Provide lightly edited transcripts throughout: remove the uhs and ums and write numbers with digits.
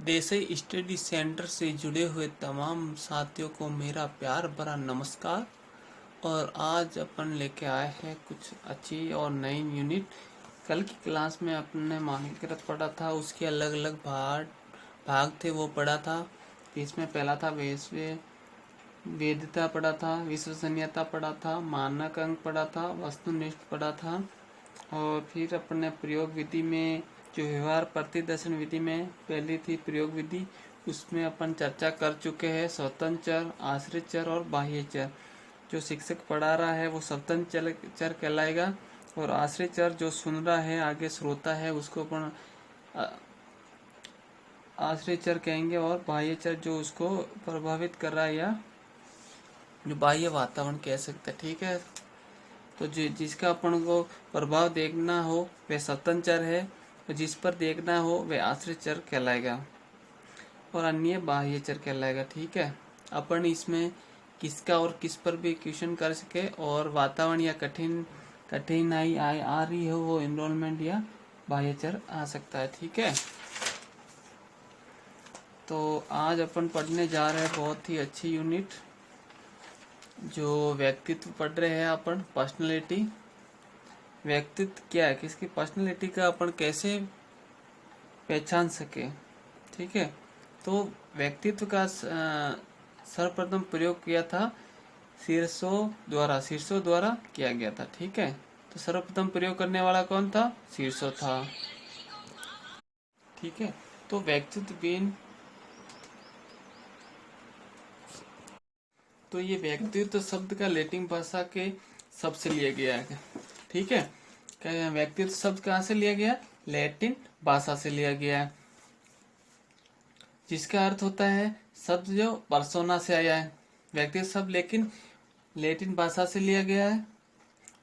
Desai study centre से जुड़े हुए तमाम साथियों को मेरा प्यार भरा नमस्कार। और आज अपन लेके आए हैं कुछ अच्छी और नई यूनिट। कल की क्लास में अपने मानकीकृत पढ़ा था, उसके अलग अलग भाग भाग थे वो पढ़ा था। इसमें पहला था वेदता पढ़ा था, विश्वसनीयता पढ़ा था, मानक अंक पढ़ा था, वस्तुनिष्ठ पढ़ा था। और फिर अपने प्रयोग विधि में जो व्यवहार प्रतिदर्शन विधि में पहली थी प्रयोग विधि, उसमें अपन चर्चा कर चुके हैं स्वतंत्र चर, आश्रित चर और बाह्य चर। जो शिक्षक पढ़ा रहा है वो स्वतंत्र चर कहलाएगा, और आश्रित चर जो सुन रहा है आगे श्रोता है उसको अपन आश्रित चर कहेंगे, और बाह्य चर जो उसको प्रभावित कर रहा है या जो बाह्य वातावरण कह सकते हैं। ठीक है, तो जिसका अपन को प्रभाव देखना हो वह स्वतंत्र चर है, और जिस पर देखना हो वह आश्रित चर कहलाएगा, और अन्य बाह्य चर कहलाएगा। ठीक है, अपन इसमें किसका और किस पर भी क्वेश्चन कर सके, और वातावरण या कठिनाई आ रही हो वो एनरोलमेंट या बाह्य चर आ सकता है। ठीक है, तो आज अपन पढ़ने जा रहे हैं बहुत ही अच्छी यूनिट, जो व्यक्तित्व पढ़ रहे हैं अपन। पर्सनैलिटी, व्यक्तित्व क्या है, किसकी पर्सनैलिटी का अपन कैसे पहचान सके। ठीक है, तो व्यक्तित्व का सर्वप्रथम प्रयोग किया था शीर्षों द्वारा किया गया था। ठीक है, तो सर्वप्रथम प्रयोग करने वाला कौन था? शीर्षो था। ठीक है, तो व्यक्तित्व बीन, तो ये व्यक्तित्व शब्द का लैटिन भाषा के शब्द से लिया गया है। ठीक है, व्यक्तित्व शब्द कहाँ से लिया गया? लैटिन भाषा से लिया गया है, जिसका अर्थ होता है शब्द जो पर्सोना से आया है। व्यक्तित्व शब्द लेकिन लैटिन भाषा से लिया गया है,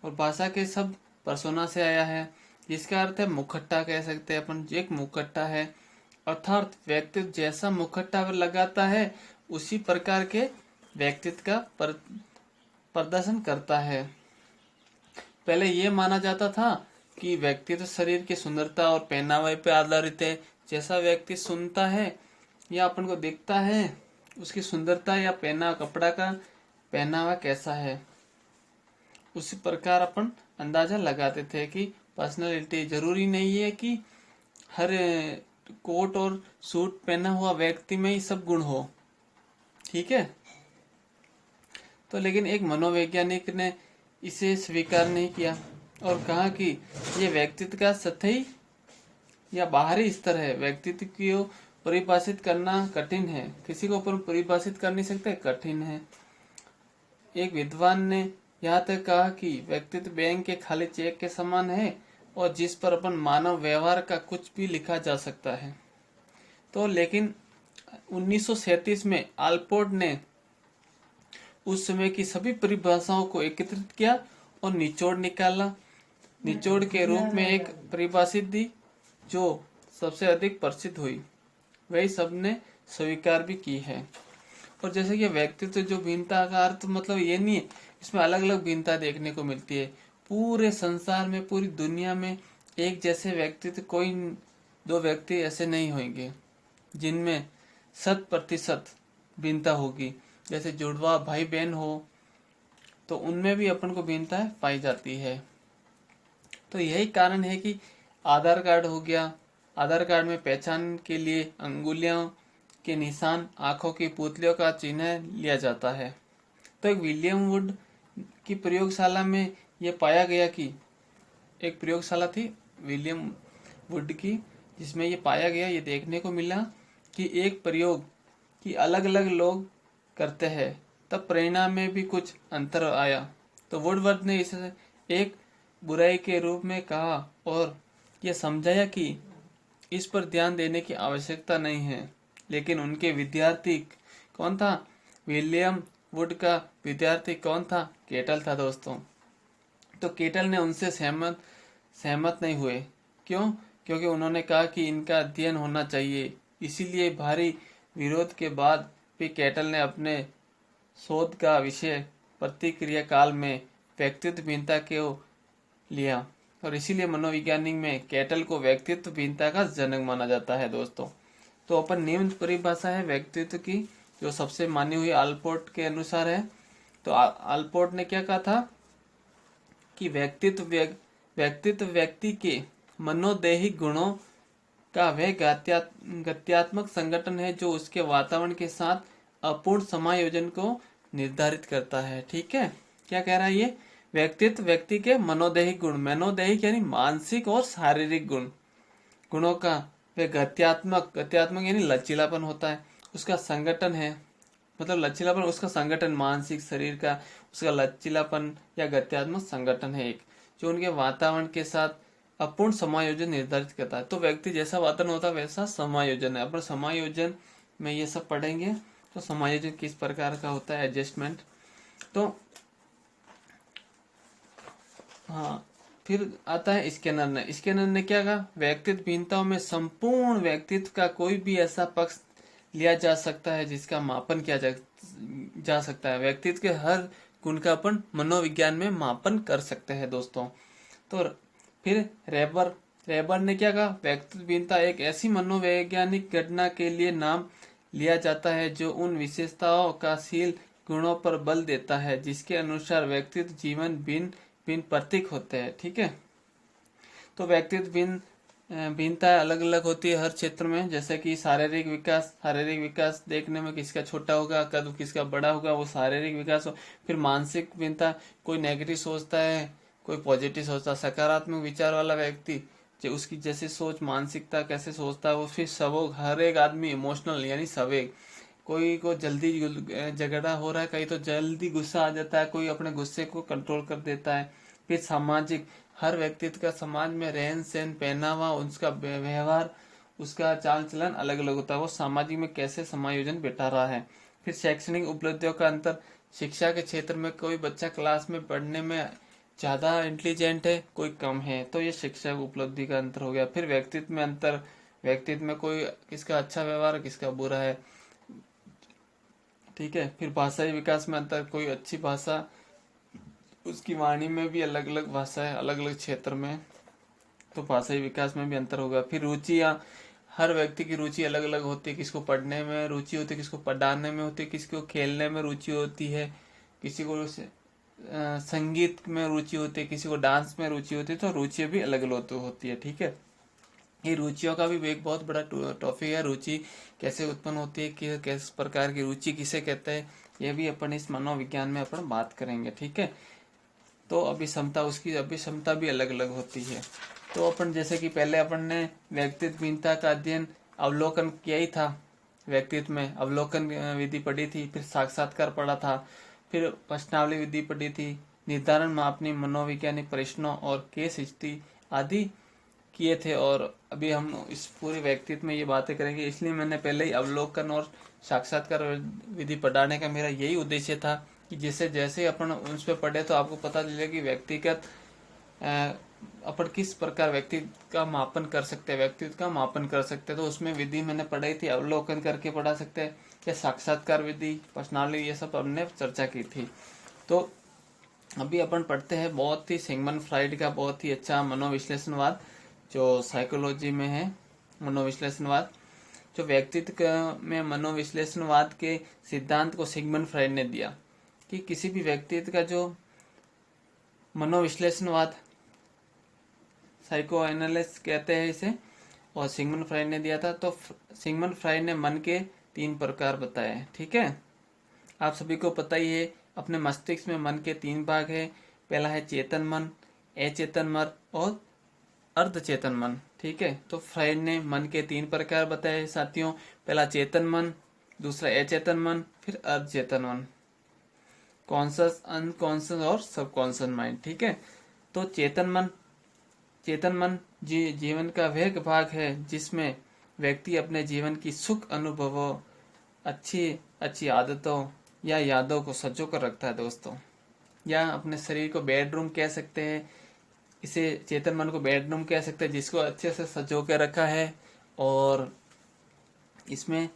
और भाषा के शब्द पर्सोना से आया है, जिसका अर्थ है मुखट्टा कह सकते हैं अपन। एक मुखट्टा है, अर्थात व्यक्तित्व जैसा मुखट्टा लगाता है उसी प्रकार के व्यक्तित्व का प्रदर्शन करता है। पहले ये माना जाता था कि व्यक्तित्व शरीर की सुंदरता और पहनावे पर आधारित है। जैसा व्यक्ति सुनता है या अपन को दिखता है, उसकी सुंदरता या कपड़ा का पहनावा कैसा है, उसी प्रकार अपन अंदाजा लगाते थे कि पर्सनालिटी। जरूरी नहीं है कि हर कोट और सूट पहना हुआ व्यक्ति में ही सब गुण हो। ठीक है, तो लेकिन एक मनोवैज्ञानिक ने इसे स्वीकार नहीं किया और कहा कि यह व्यक्तित्व का सतही या बाहरी स्तर है। व्यक्तित्व को परिभाषित करना कठिन है, किसी को अपन परिभाषित कर नहीं सकते, कठिन है। एक विद्वान ने यहाँ तक कहा कि व्यक्तित्व बैंक के खाली चेक के समान है, और जिस पर अपन मानव व्यवहार का कुछ भी लिखा जा सकता है। तो लेकिन 1937 में आल्पोर्ट ने उस समय की सभी परिभाषाओं को एकत्रित किया और निचोड़ निकाला। निचोड़ के रूप में एक परिभाषित दी जो सबसे अधिक प्रसिद्ध हुई, वही सबने स्वीकार भी की है। और जैसे कि व्यक्तित्व जो भिन्नता का अर्थ मतलब ये नहीं है, इसमें अलग अलग भिन्नता देखने को मिलती है। पूरे संसार में, पूरी दुनिया में एक जैसे व्यक्तित्व कोई दो व्यक्ति ऐसे नहीं होंगे जिनमें 100% भिन्नता होगी। जैसे जुड़वा भाई बहन हो तो उनमें भी अपन को भिन्नता पाई जाती है। तो यही कारण है कि आधार कार्ड हो गया, आधार कार्ड में पहचान के लिए अंगुलियों के निशान, आंखों की पुतलियों का चिन्ह लिया जाता है। तो एक विलियम वुड की प्रयोगशाला में यह पाया गया कि एक प्रयोगशाला थी विलियम वुड की, जिसमें ये पाया गया, ये देखने को मिला कि एक प्रयोग की अलग अलग लोग करते हैं तब परिणाम में भी कुछ अंतर आया। तो वुडवर्थ ने इसे एक बुराई के रूप में कहा और यह समझाया कि इस पर ध्यान देने की आवश्यकता नहीं है। लेकिन उनके विद्यार्थी कौन था? विलियम वुड का विद्यार्थी कौन था? केटल था दोस्तों। तो केटल ने उनसे सहमत नहीं हुए। क्यों? क्योंकि उन्होंने कहा कि इनका अध्ययन होना चाहिए। इसीलिए भारी विरोध के बाद भी केटल ने अपने शोध का विषय प्रतिक्रिया काल में व्यक्तित्व भिन्नता को लिया, और इसीलिए मनोविज्ञानिक में केटल को व्यक्तित्व भिन्नता का जनक माना जाता है दोस्तों। तो अपन निम्न परिभाषा है व्यक्तित्व की, जो सबसे मानी हुई आलपोर्ट के अनुसार है। तो आलपोर्ट ने क्या कहा था कि व्यक्तित्व व्यक्ति के मनोदेही गुणों का वह गत्यात्मक संगठन है जो उसके वातावरण के साथ अपूर्ण समायोजन को निर्धारित करता है। ठीक है, क्या कह रहा है ये? व्यक्तित्व व्यक्ति के मनोदैहिक गुण, मनोदैहिक यानी मानसिक और शारीरिक गुणों का वह गत्यात्मक यानी लचीलापन होता है, उसका संगठन है। मतलब लचीलापन उसका संगठन, मानसिक शरीर का उसका लचीलापन या गत्यात्मक संगठन है एक, जो उनके वातावरण के साथ अपूर्ण समायोजन निर्धारित करता है। तो व्यक्ति जैसा वातावरण होता है वैसा समायोजन है। अपन समायोजन में ये सब पढ़ेंगे। तो समायोजन किस प्रकार का होता है, एडजस्टमेंट। तो हाँ, फिर आता है स्किनर ने क्या कहा? व्यक्तित्व भिन्नताओं में संपूर्ण व्यक्तित्व का कोई भी ऐसा पक्ष लिया जा सकता है जिसका मापन किया जा सकता है। व्यक्तित्व के हर गुण का अपन मनोविज्ञान में मापन कर सकते हैं दोस्तों। तो फिर रेबर ने क्या कहा? व्यक्तित्व भिन्नता एक ऐसी मनोवैज्ञानिक घटना के लिए नाम लिया जाता है जो उन विशेषताओं का शील गुणों पर बल देता है जिसके अनुसार व्यक्तित्व जीवन भिन्न भिन्न प्रतीक होते हैं। ठीक है, तो व्यक्तित्व भिन्नता अलग अलग होती है हर क्षेत्र में। जैसे कि शारीरिक विकास देखने में किसका छोटा होगा, कद किसका बड़ा होगा, वो शारीरिक विकास हो। फिर मानसिक भिन्नता, कोई नेगेटिव सोचता है, कोई पॉजिटिव सोचता है। सकारात्मक विचार वाला व्यक्ति जो उसकी जैसे सोच, मानसिकता कैसे सोचता है वो। फिर सवोग, हर एक आदमी इमोशनल यानी सवेग, कोई को जल्दी झगड़ा हो रहा है, कहीं तो जल्दी गुस्सा आ जाता है, कोई अपने गुस्से को कंट्रोल कर देता है। फिर सामाजिक, हर व्यक्तित्व का समाज में रहन सहन, पहनावा, उसका व्यवहार, उसका चाल चलन अलग अलग होता है, वो सामाजिक में कैसे समायोजन बैठा रहा है। फिर शैक्षणिक उपलब्धियों का अंतर, शिक्षा के क्षेत्र में कोई बच्चा क्लास में पढ़ने में ज्यादा इंटेलिजेंट है, कोई कम है, तो ये शिक्षा उपलब्धि का अंतर हो गया। फिर व्यक्तित्व में अंतर, व्यक्तित्व में कोई किसका अच्छा व्यवहार किसका बुरा है। ठीक है, फिर भाषाई विकास में अंतर, कोई अच्छी भाषा, उसकी वाणी में भी अलग अलग भाषा है अलग अलग क्षेत्र में, तो भाषाई विकास में भी अंतर होगा। फिर रुचियाँ, हर व्यक्ति की रुचि अलग अलग होती है, किसको पढ़ने में रुचि होती है, किसको पढ़ाने में होती है, किसी को खेलने में रुचि होती है, किसी को संगीत में रुचि होती है, किसी को डांस में रुचि होती है, तो रुचि भी अलग अलग होती है। ठीक है, ये रुचियों का भी एक बहुत बड़ा टॉपिक है। रुचि कैसे उत्पन्न होती है, किस प्रकार की रुचि किसे कहते हैं, ये भी अपन इस मनोविज्ञान में अपन बात करेंगे। ठीक है, तो अभिक्षमता, उसकी अभिक्षमता भी अलग अलग होती है। तो अपन जैसे कि पहले अपन ने व्यक्तित्व भिन्नता का अध्ययन अवलोकन किया ही था, व्यक्तित्व में अवलोकन विधि पढ़ी थी, फिर साक्षात्कार पढ़ा था, फिर प्रश्नावली विधि पढ़ी थी, निर्धारण मापनी, मनोवैज्ञानिक प्रश्नों और केस स्टडी आदि किए थे। और अभी हम इस पूरे व्यक्तित्व में ये बातें करेंगे, इसलिए मैंने पहले ही अवलोकन और साक्षात्कार विधि पढ़ाने का मेरा यही उद्देश्य था कि जैसे जैसे अपन उस पर पढ़े तो आपको पता चले कि व्यक्तिगत अपन किस प्रकार व्यक्ति का मापन कर सकते हैं, व्यक्तित्व का मापन कर सकते हैं। तो उसमें विधि मैंने पढ़ाई थी, अवलोकन करके पढ़ा सकते हैं या साक्षात्कार विधि, प्रश्नावली, ये सब हमने चर्चा की थी। तो अभी अपन पढ़ते हैं बहुत ही सिगमंड फ्राइड का बहुत ही अच्छा मनोविश्लेषणवाद जो साइकोलॉजी में है, मनोविश्लेषणवाद। जो व्यक्तित्व में मनोविश्लेषणवाद के सिद्धांत को सिगमंड फ्राइड ने दिया कि किसी भी व्यक्तित्व का जो मनोविश्लेषणवाद, साइको एनालिसिस कहते हैं इसे, और सिगमंड फ्राइड ने दिया था। तो सिगमंड फ्राइड ने मन के 3 प्रकार बताए। ठीक है, आप सभी को पता ही है, अपने मस्तिष्क में मन के 3 भाग है। पहला है चेतन मन, अचेतन मन और अर्धचेतन मन। ठीक है, तो फ्राइड ने मन के 3 प्रकार बताए साथियों। पहला चेतन मन, दूसरा अचेतन मन, फिर अर्धचेतन मन, कॉन्शियस, अनकॉन्शियस और सबकॉन्शियस माइंड। ठीक है, तो चेतन मन जीवन का वह भाग है जिसमें व्यक्ति अपने जीवन की सुख अनुभवों, अच्छी आदतों या यादों को सजो कर रखता है दोस्तों, या अपने शरीर को बेडरूम कह सकते हैं, इसे चेतन मन को बेडरूम कह सकते हैं, जिसको अच्छे से सजो के रखा है और इसमें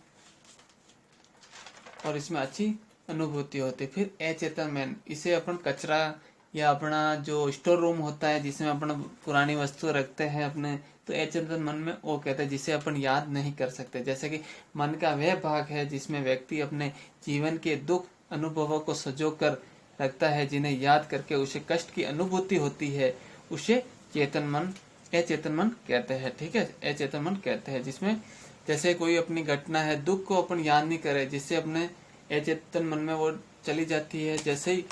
अच्छी अनुभूति होती है। फिर अचेतन मन, इसे अपन कचरा या अपना जो स्टोर रूम होता है जिसमें अपना पुरानी वस्तु रखते हैं अपने, तो अचेतन मन में वो कहते हैं जिसे अपन याद नहीं कर सकते। जैसे कि मन का वह भाग है जिसमें व्यक्ति अपने जीवन के दुख अनुभवों को सजो कर रखता है, जिन्हें याद करके उसे कष्ट की अनुभूति होती है, उसे चेतन मन अचेतन मन कहते हैं। ठीक है, अचेतन मन कहते हैं। जिसमें जैसे कोई अपनी घटना है, दुख को अपन याद नहीं करे, जिससे अपने अचेतन मन में वो चली जाती है जैसे ही,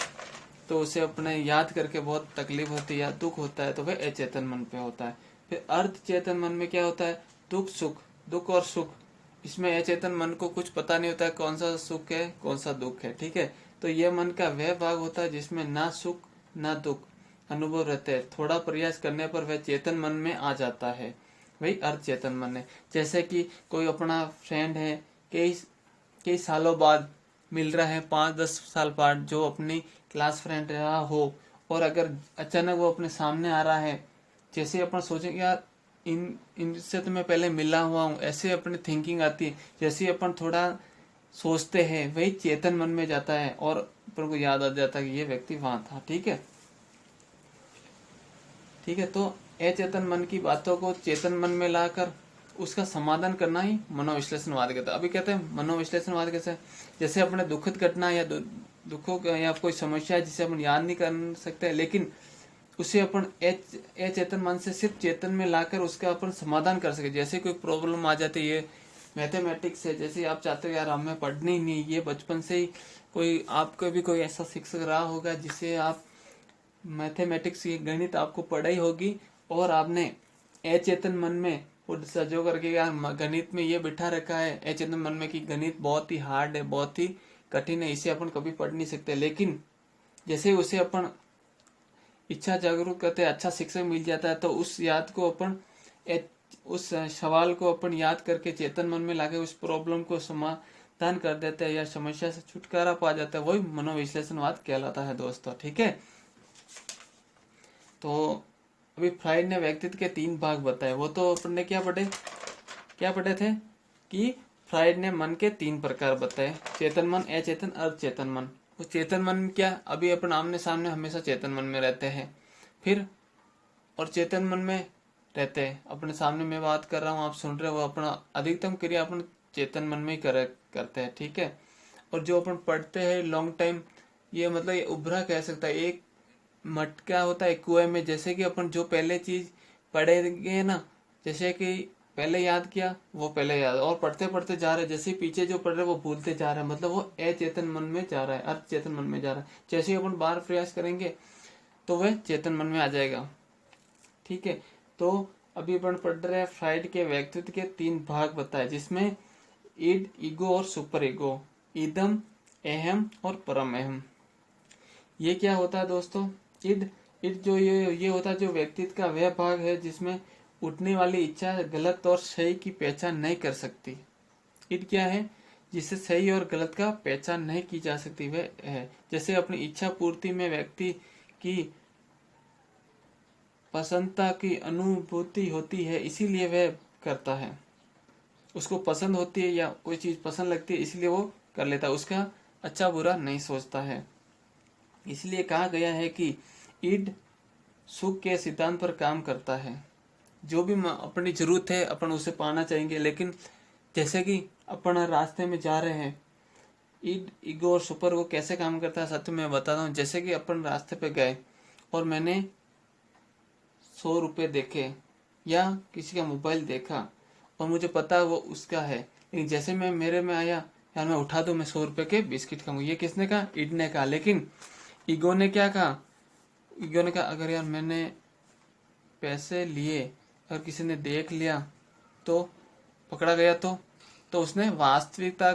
तो उसे अपने याद करके बहुत तकलीफ होती है या दुख होता है, तो वह अचेतन मन पे होता है। फिर अर्ध चेतन मन में क्या होता है, दुख सुख, दुख और सुख। इसमें अचेतन मन को कुछ पता नहीं होता है कौन सा सुख है कौन सा दुख है। ठीक है, तो यह मन का वह भाग होता है जिसमें ना सुख ना दुख अनुभव रहते हैं। थोड़ा प्रयास करने पर वह चेतन मन में आ जाता है, वही अर्ध चेतन मन है। जैसे कि कोई अपना फ्रेंड है, कई कई सालों बाद मिल रहा है, 5-10 साल बाद, जो अपनी क्लास फ्रेंड रहा हो, और अगर अचानक वो अपने सामने आ रहा है, जैसे अपन सोचेंगे यार इन इनसे तो मैं पहले मिला हुआ हूँ, ऐसे अपनी थिंकिंग आती है। जैसे अपन थोड़ा सोचते हैं वही चेतन मन में जाता है और अपन को याद आ जाता है कि ये व्यक्ति वहां था। ठीक है, ठीक है। तो अचेतन मन की बातों को चेतन मन में लाकर उसका समाधान करना ही मनोविश्लेषणवाद कहता है। अभी कहते हैं मनोविश्लेषणवाद कैसे, जैसे अपने दुखद घटना या दुखों या कोई समस्या है जिसे अपन याद नहीं कर सकते, लेकिन उसे अपन अचेतन मन से सिर्फ चेतन में लाकर उसका अपन समाधान कर सके। जैसे कोई प्रॉब्लम आ जाती है, मैथमेटिक्स है, जैसे आप चाहते हो यार हमें पढ़नी ही नहीं, ये बचपन से ही कोई आपको भी कोई ऐसा शिक्षक रहा होगा जिसे आप मैथमेटिक्स की गणित आपको पढ़ाई होगी, और आपने अचेतन मन में वो सजो करके यार गणित में ये बिठा रखा है अचेतन मन में कि गणित बहुत ही हार्ड है, बहुत ही कठिन है, इसे अपन कभी पढ़ नहीं सकते। लेकिन जैसे उसे अपन इच्छा जागरूक करते, अच्छा शिक्षक मिल जाता है, तो उस याद को अपन उस सवाल को अपन याद करके चेतन मन में लाके उस प्रॉब्लम को समाधान कर देते हैं या समस्या से छुटकारा पा जाता है, वही मनोविश्लेषणवाद कहलाता है दोस्तों। ठीक है, तो अभी फ्राइड ने व्यक्तित्व के 3 भाग बताए। वो तो अपन ने क्या पढ़े थे कि फ्राइड ने मन के 3 प्रकार बताए, चेतन मन, अचेतन, अर्धचेतन मन। वो चेतन मन क्या, अभी अपन आमने सामने हमेशा चेतन मन में रहते हैं, फिर और चेतन मन में रहते हैं, अपने सामने मैं बात कर रहा हूँ आप सुन रहे हो, अपना अधिकतम क्रिया अपन चेतन मन में ही करते हैं। ठीक है, और जो अपन पढ़ते हैं लॉन्ग टाइम, ये मतलब ये उभरा कह सकता है, एक मटका होता है कुएं में, जैसे कि अपन जो पहले चीज पढ़ेंगे ना, जैसे कि पहले याद किया वो पहले याद, और पढ़ते पढ़ते जा रहे, जैसे पीछे जो पढ़ रहे वो भूलते जा रहे हैं, मतलब वो अचेतन मन में जा रहा है, अर्ध चेतन मन में जा रहा है। जैसे ही अपन बार प्रयास करेंगे तो वह चेतन मन में आ जाएगा। ठीक है, तो अभी अपन पढ़ रहे हैं फ्राइड के व्यक्तित्व के 3 भाग बताए, जिसमें ईड, ईगो और सुपर ईगो, ईदम, अहम और परम अहम। ये क्या होता है दोस्तों, ईद ईद जो ये होता है जो व्यक्तित्व का वह भाग है जिसमें उठने वाली इच्छा गलत और सही की पहचान नहीं कर सकती। ईद क्या है, जिससे सही और गलत का पहचान नहीं की जा सकती वह है। जैसे अपनी इच्छा पूर्ति में व्यक्ति की पसंदता की अनुभूति होती है, इसीलिए वह करता है। उसको पसंद होती है या कोई चीज पसंद लगती है, इसलिए वो कर लेता है, उसका अच्छा बुरा नहीं सोचता है। इसलिए कहा गया है कि ईड सुख के सिद्धांत पर काम करता है। जो भी अपनी जरूरत है अपन उसे पाना चाहेंगे, लेकिन जैसे कि अपन रास्ते में जा रहे हैं, ईड, ईगो और सुपर वो कैसे काम करता है सत्य मैं बताता हूँ। जैसे कि अपन रास्ते पे गए और मैंने 100 रुपये देखे या किसी का मोबाइल देखा और मुझे पता वो उसका है, लेकिन जैसे मैं मेरे में आया यार मैं उठा दूं, मैं 100 रुपये के बिस्किट खाऊंगा, ये किसने कहा, ईड ने कहा। लेकिन ईगो ने क्या कहा, ईगो ने कहा अगर यार मैंने पैसे लिए और किसी ने देख लिया तो पकड़ा गया, तो उसने वास्तविकता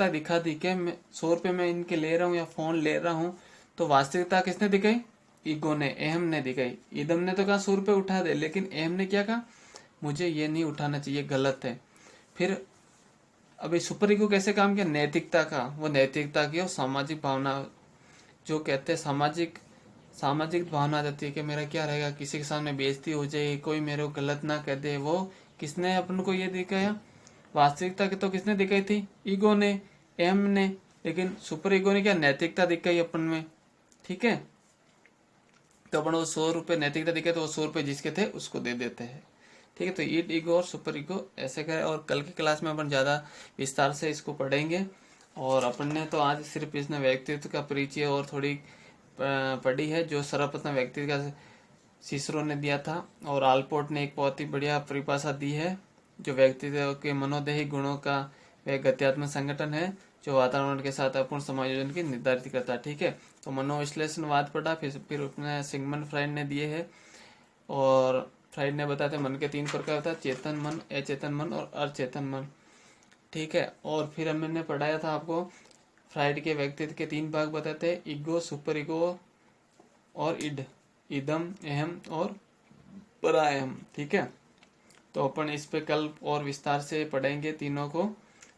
दिखा दी कि मैं 100 रुपये में इनके ले रहा हूँ या फोन ले रहा हूँ, तो वास्तविकता किसने दिखाई, ईगो ने, अहम ने दिखाई। ईदम ने तो कहा 100 रुपये उठा दे, लेकिन अहम ने क्या कहा, मुझे ये नहीं उठाना चाहिए, गलत है। फिर अभी सुपर ईगो कैसे काम किया, नैतिकता का, वो नैतिकता की और सामाजिक भावना, जो कहते हैं सामाजिक भावना आ जाती है कि मेरा क्या रहेगा, किसी के सामने बेइज्जती हो जाए, कोई मेरे को गलत ना कह दे, वो किसने अपन को ये दिखाया, वास्तविकता की तो किसने दिखाई थी, ईगो ने, एम ने। लेकिन सुपर ईगो ने क्या, नैतिकता दिखाई अपन में। ठीक है, तो अपन वो 100 रुपये नैतिकता दिखे तो वो 100 रुपये जिसके थे उसको दे देते हैं। ठीक है, तो ईड ईगो और सुपर ईगो ऐसे करें, और कल की क्लास में अपन ज़्यादा विस्तार से इसको पढ़ेंगे। और अपन ने तो आज सिर्फ इसने व्यक्तित्व का परिचय और थोड़ी पढ़ी है, जो सर्वप्रथम व्यक्ति का सिसरो ने दिया था, और आलपोर्ट ने एक बहुत ही बढ़िया परिभाषा दी है, जो व्यक्तित्व के मनोदेही गुणों का वह गत्यात्मक संगठन है जो वातावरण के साथ अपूर्ण समायोजन की निर्धारित करता है। ठीक है, तो मनोविश्लेषणवाद पढ़ा, फिर उसने सिगमंड फ्राइड ने दिए है, और फ्राइड ने बताया था मन के 3 प्रकार था, चेतन मन, अचेतन मन और अचेतन मन। ठीक है, और फिर हमने पढ़ाया था आपको फ्राइड के व्यक्तित्व के 3 भाग बताते हैं, ईगो, सुपर ईगो और इड, इदम, अहम और परायम। ठीक है, तो अपन इस पे कल और विस्तार से पढ़ेंगे तीनों को,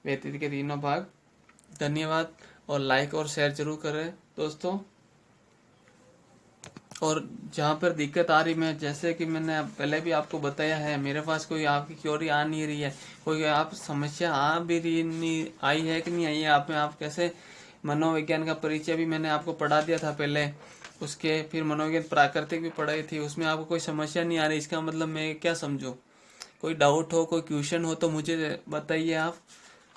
व्यक्तित्व के तीनों भाग। धन्यवाद, और लाइक और शेयर जरूर करें दोस्तों। और जहाँ पर दिक्कत आ रही, मैं जैसे कि मैंने पहले भी आपको बताया है, मेरे पास कोई आपकी क्योरी आ नहीं रही है, कोई आप समस्या आ भी रही नहीं, आई है कि नहीं आई है आप में, आप कैसे, मनोविज्ञान का परिचय भी मैंने आपको पढ़ा दिया था पहले, उसके फिर मनोविज्ञान प्राकृतिक भी पढ़ाई थी, उसमें आपको कोई समस्या नहीं आ रही, इसका मतलब मैं क्या समझूं? कोई डाउट हो, कोई क्वेश्चन हो तो मुझे बताइए आप।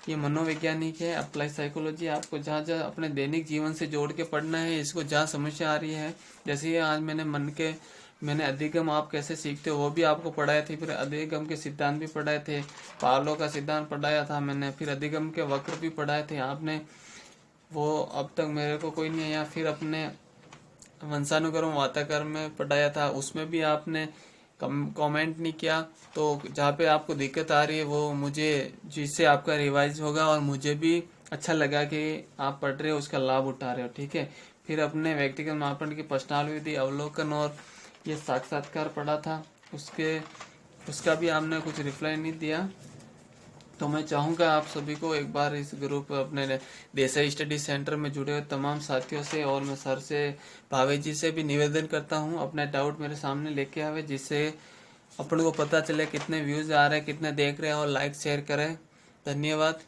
ये मनोवैज्ञानिक है, अप्लाई साइकोलॉजी, आपको जहाँ जहाँ अपने दैनिक जीवन से जोड़ के पढ़ना है, इसको जहाँ समस्या आ रही है, जैसे आज मैंने अधिगम आप कैसे सीखते हो वो भी आपको पढ़ाए थे, फिर अधिगम के सिद्धांत भी पढ़ाए थे, पावलो का सिद्धांत पढ़ाया था मैंने, फिर अधिगम के वक्र भी पढ़ाए थे आपने, वो अब तक मेरे को कोई नहीं आया। फिर अपने वंशानुक्रम वाताकरण में पढ़ाया था, उसमें भी आपने कमेंट नहीं किया। तो जहाँ पे आपको दिक्कत आ रही है वो मुझे, जिससे आपका रिवाइज होगा और मुझे भी अच्छा लगा कि आप पढ़ रहे हो, उसका लाभ उठा रहे हो। ठीक है, फिर अपने व्यक्तिगत मापदंड की प्रश्नावली, अवलोकन और ये साक्षात्कार पढ़ा था, उसका भी आपने कुछ रिप्लाई नहीं दिया। तो मैं चाहूँगा आप सभी को एक बार इस ग्रुप, अपने देसाई स्टडी सेंटर में जुड़े हुए तमाम साथियों से, और मैं सर से, भावे जी से भी निवेदन करता हूँ अपने डाउट मेरे सामने लेके आवे, जिससे अपन को पता चले कितने व्यूज़ आ रहे हैं, कितने देख रहे हैं, और लाइक शेयर करें। धन्यवाद।